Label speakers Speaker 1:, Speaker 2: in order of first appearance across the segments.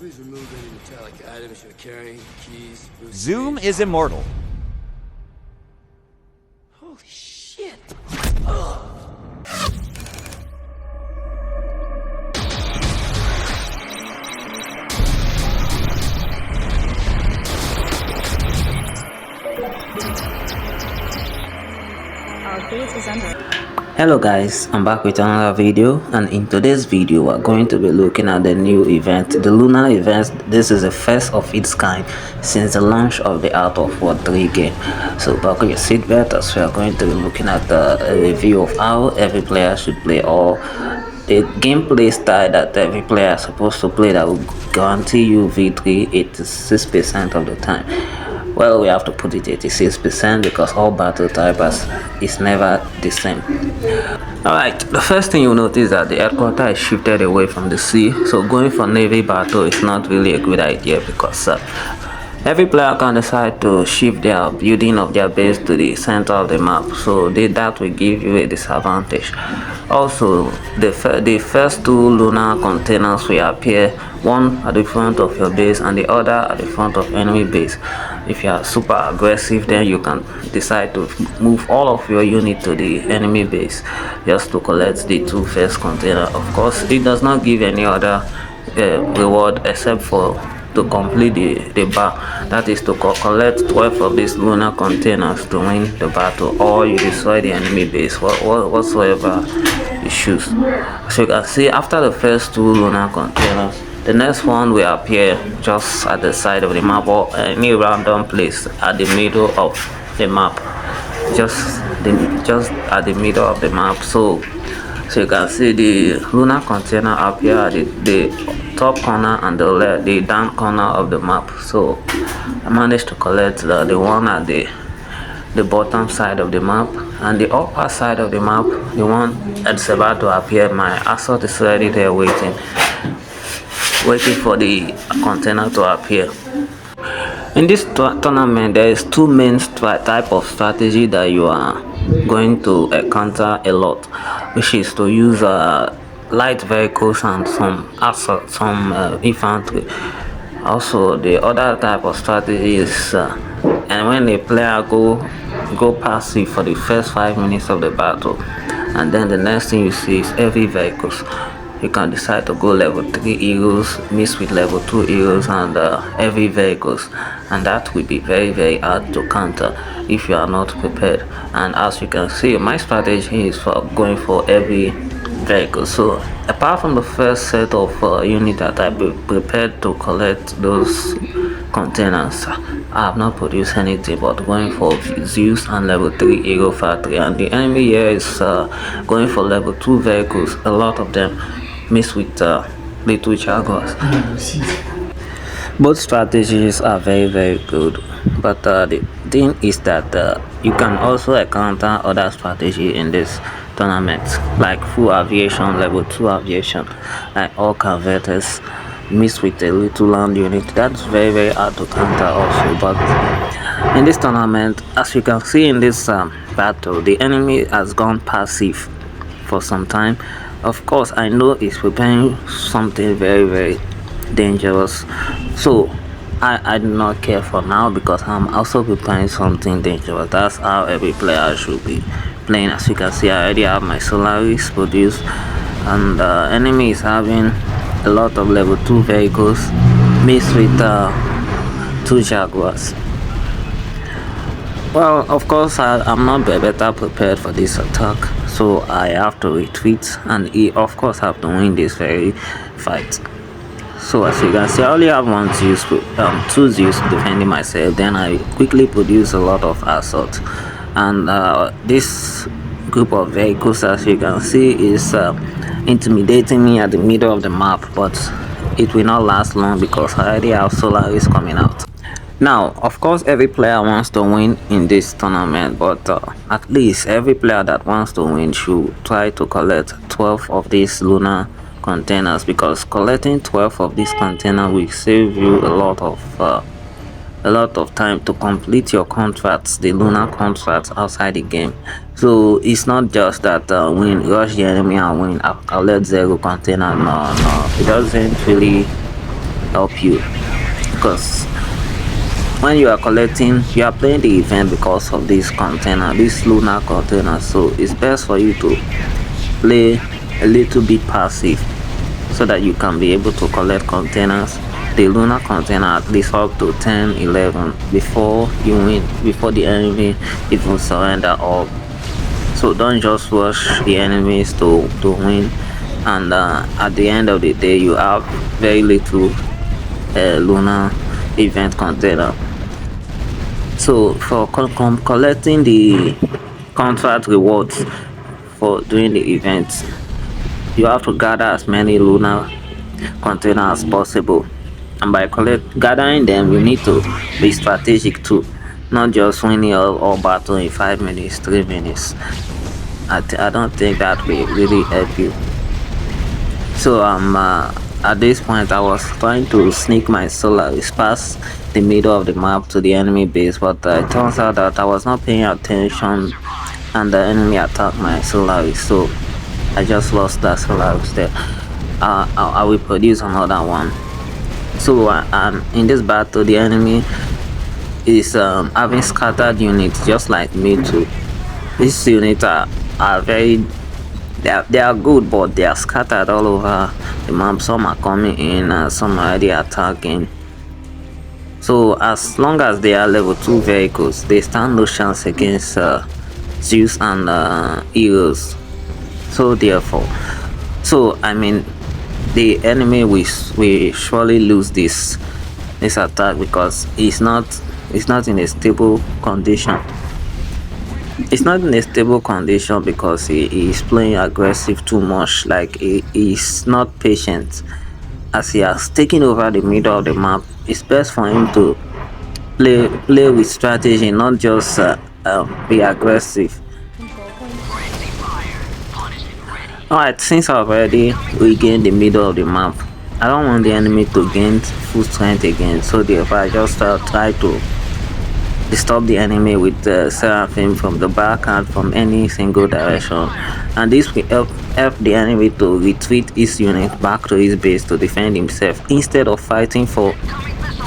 Speaker 1: Please remove any metallic items you're carrying, keys,
Speaker 2: Zoom is immortal.
Speaker 1: Holy shit!
Speaker 3: Our base is under.
Speaker 4: Hello guys, I'm back with another video, and in today's video we're going to be looking at the new event, the Lunar event. This is the first of its kind since the launch of the Out of War 3 game. So buckle your seatbelt as we are going to be looking at a review of how every player should play, or the gameplay style that every player is supposed to play that will guarantee you victory 86% of the time. Well, we have to put it 86% because all battle types is never the same. Alright, the first thing you notice that the headquarters is shifted away from the sea, so going for navy battle is not really a good idea because every player can decide to shift their building of their base to the center of the map, so that will give you a disadvantage. Also, the first two lunar containers will appear, one at the front of your base and the other at the front of enemy base. If you are super aggressive, then you can decide to move all of your unit to the enemy base just to collect the two first containers. Of course, it does not give any other reward except for to complete the bar, that is to collect 12 of these lunar containers to win the battle, or you destroy the enemy base, whatsoever you choose. So you can see after the first two lunar containers, the next one will appear just at the side of the map or any random place at the middle of the map, just at the middle of the map. So you can see the lunar container appear at the top corner and the down corner of the map. So I managed to collect the one at the bottom side of the map, and the upper side of the map, the one that's about to appear, my assault is already there waiting for the container to appear. In this tournament, there is two main type of strategy that you are going to encounter a lot, which is to use light vehicles and some assault, some infantry. Also, the other type of strategy is and when a player go passive for the first 5 minutes of the battle, and then the next thing you see is heavy vehicles. You can decide to go level 3 heroes mixed with level 2 heroes and heavy vehicles, and that will be very hard to counter if you are not prepared. And as you can see, my strategy is for going for heavy vehicles. So apart from the first set of unit that I prepared to collect those containers, I have not produced anything but going for Zeus and level 3 hero factory, and the enemy here is going for level 2 vehicles, a lot of them mixed with little jaguars. Both strategies are very good, but the thing is that you can also encounter other strategy in this tournament, like full aviation, level 2 aviation, like all converters mixed with a little land unit. That's very hard to counter also. But in this tournament, as you can see in this battle, the enemy has gone passive for some time. Of course, I know he's preparing something very dangerous, so I do not care for now because I'm also preparing something dangerous. That's how every player should be playing. As you can see, I already have my Solaris produced, and the enemy is having a lot of level 2 vehicles mixed with 2 jaguars. Well, of course, I'm not better prepared for this attack, so I have to retreat, and of course have to win this very fight. So as you can see, I only have one Zeus, 2 Zeus defending myself. Then I quickly produce a lot of assault, and this group of vehicles, as you can see, is intimidating me at the middle of the map, but it will not last long because I already have Solaris coming out. Now, of course, every player wants to win in this tournament, but at least every player that wants to win should try to collect 12 of these lunar containers, because collecting 12 of these containers will save you a lot of time to complete your contracts, the lunar contracts outside the game. So it's not just that win, rush the enemy and win, collect 0 container. No, it doesn't really help you, because when you are collecting, you are playing the event because of this container, this lunar container. So it's best for you to play a little bit passive so that you can be able to collect containers, the lunar container, at least up to 10 11 before you win, before the enemy even surrender. Or so don't just rush the enemies to win, and at the end of the day you have very little lunar event container. So for collecting the contract rewards for doing the events, you have to gather as many lunar containers as possible, and by gathering them you need to be strategic too, not just winning all battle in 5 minutes, 3 minutes. I don't think that will really help you. So at this point I was trying to sneak my Solaris past the middle of the map to the enemy base, but it turns out that I was not paying attention and the enemy attacked my Solaris, so I just lost that Solaris there. I will produce another one. So in this battle the enemy is having scattered units just like me too. These units are very, they are good, but they are scattered all over the map. Some are coming in, some are already attacking. So as long as they are level 2 vehicles, they stand no chance against Zeus and heroes. So therefore, I mean, the enemy will surely lose this attack because it's not in a stable condition. It's not in a stable condition because he is playing aggressive too much. Like he is not patient. As he has taken over the middle of the map, it's best for him to play with strategy, not just be aggressive. Alright, since I've already regained the middle of the map, I don't want the enemy to gain full strength again, so therefore I just try to disturb the enemy with Seraphim from the back and from any single direction, and this will help the enemy to retreat his unit back to his base to defend himself instead of fighting for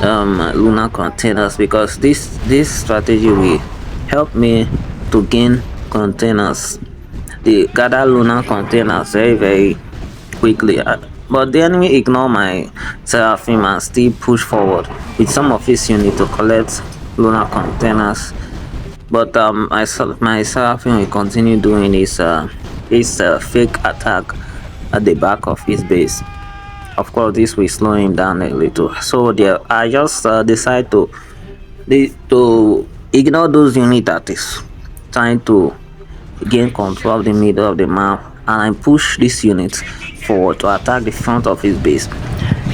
Speaker 4: lunar containers, because this strategy will help me to gain containers, the gather lunar containers very quickly. But the enemy ignore my Seraphim and still push forward with some of his unit to collect lunar containers. But my Seraphim will continue doing his fake attack at the back of his base. Of course, this will slow him down a little. So there, I just decide to ignore those units that is trying to gain control of the middle of the map, and I push this unit forward to attack the front of his base,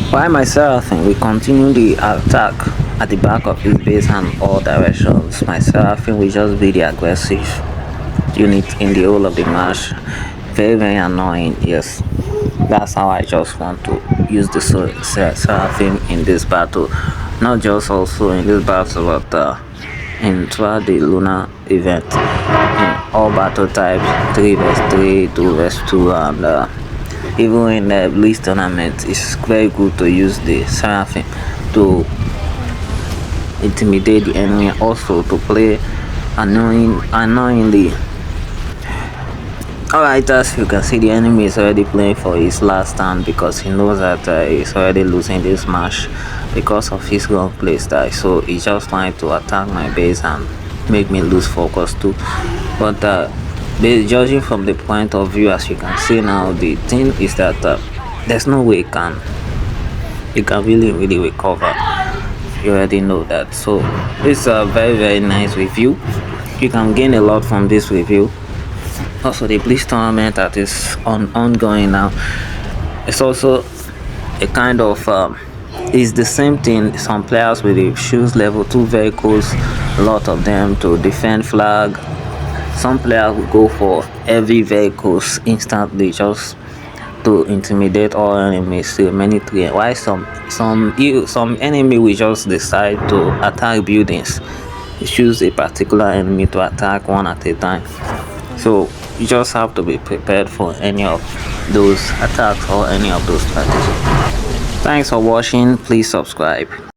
Speaker 4: while my Seraphim will continue the attack at the back of his base and all directions. My Seraphim will just be the aggressive unit in the whole of the match. Very annoying. Yes, that's how I just want to use the Seraphim in this battle, not just also in this battle, but throughout the lunar event, in all battle types, 3 vs 3, 2 vs 2, and even in the Bliss tournament. It's very good to use the Seraphim to intimidate the enemy, also to play annoyingly. Alright, as you can see, the enemy is already playing for his last stand because he knows that he's already losing this match because of his wrong play style. So he's just trying to attack my base and make me lose focus too. But judging from the point of view, as you can see now, the thing is that there's no way you can really recover. You already know that. So it's a very nice review. You can gain a lot from this review. Also, the Bliss tournament that is ongoing now, it's also a kind of it's the same thing. Some players will choose level 2 vehicles, a lot of them to defend flag. Some players will go for heavy vehicles instantly just to intimidate all enemies to many three. Why some enemy will just decide to attack buildings. You choose a particular enemy to attack one at a time. So you just have to be prepared for any of those attacks or any of those strategies. Thanks for watching. Please subscribe.